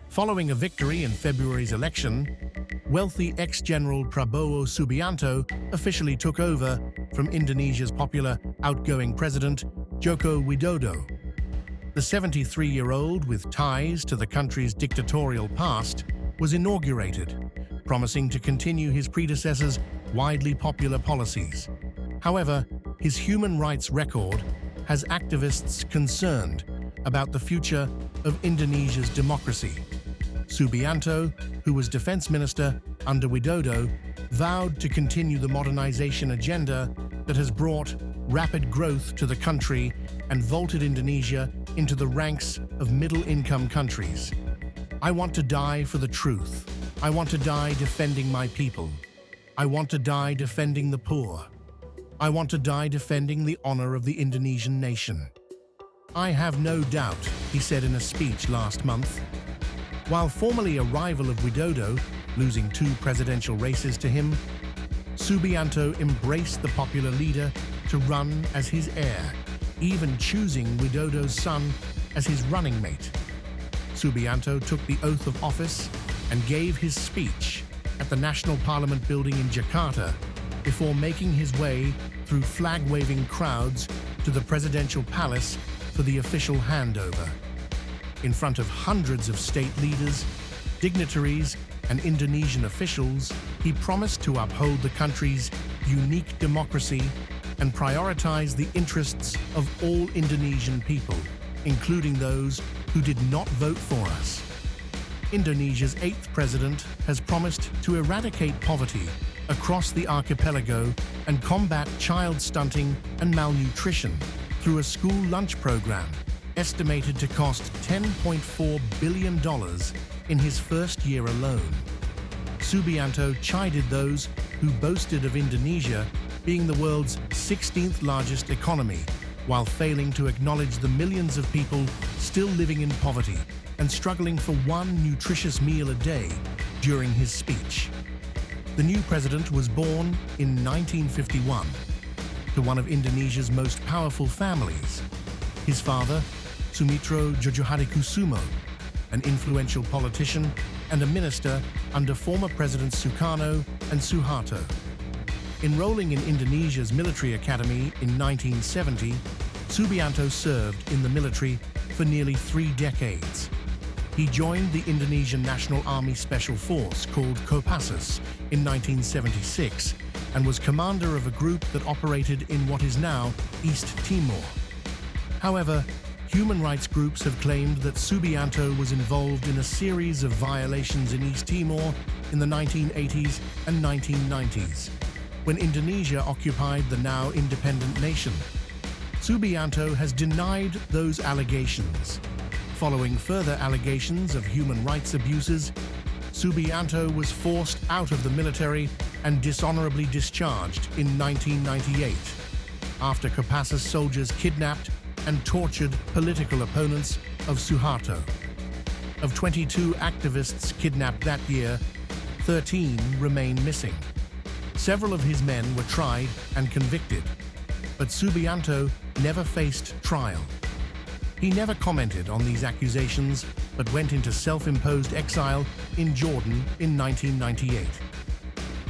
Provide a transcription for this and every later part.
Following a victory in February's election, wealthy ex-General Prabowo Subianto officially took over from Indonesia's popular outgoing president, Joko Widodo. The 73-year-old, with ties to the country's dictatorial past, was inaugurated, promising to continue his predecessor's widely popular policies. However, his human rights record has activists concerned about the future of Indonesia's democracy. Subianto, who was defense minister under Widodo, vowed to continue the modernization agenda that has brought rapid growth to the country and vaulted Indonesia into the ranks of middle-income countries. I want to die for the truth. I want to die defending my people. I want to die defending the poor. I want to die defending the honor of the Indonesian nation. I have no doubt, he said in a speech last month. While formerly a rival of Widodo, losing 2 presidential races to him, Subianto embraced the popular leader to run as his heir, even choosing Widodo's son as his running mate. Subianto took the oath of office and gave his speech at the National Parliament building in Jakarta before making his way through flag-waving crowds to the presidential palace for the official handover. In front of hundreds of state leaders, dignitaries, and Indonesian officials, he promised to uphold the country's unique democracy and prioritize the interests of all Indonesian people, including those who did not vote for us. Indonesia's 8th president has promised to eradicate poverty across the archipelago and combat child stunting and malnutrition through a school lunch program estimated to cost $10.4 billion in his first year alone. Subianto chided those who boasted of Indonesia being the world's 16th largest economy, while failing to acknowledge the millions of people still living in poverty and struggling for one nutritious meal a day during his speech. The new president was born in 1951 to one of Indonesia's most powerful families. His father, Sumitro Jojohadikusumo, an influential politician and a minister under former Presidents Sukarno and Suharto. Enrolling in Indonesia's military academy in 1970, Subianto served in the military for nearly 3 decades. He joined the Indonesian National Army Special Force called Kopassus in 1976 and was commander of a group that operated in what is now East Timor. However, human rights groups have claimed that Subianto was involved in a series of violations in East Timor in the 1980s and 1990s, when Indonesia occupied the now independent nation. Subianto has denied those allegations. Following further allegations of human rights abuses, Subianto was forced out of the military and dishonorably discharged in 1998 after Kopassus soldiers kidnapped and tortured political opponents of Suharto. Of 22 activists kidnapped that year, 13 remain missing. Several of his men were tried and convicted, but Subianto never faced trial. He never commented on these accusations, but went into self-imposed exile in Jordan in 1998.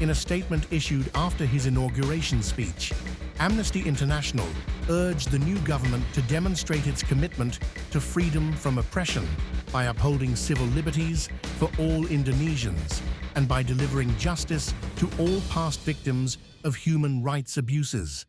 In a statement issued after his inauguration speech, Amnesty International urged the new government to demonstrate its commitment to freedom from oppression by upholding civil liberties for all Indonesians and by delivering justice to all past victims of human rights abuses.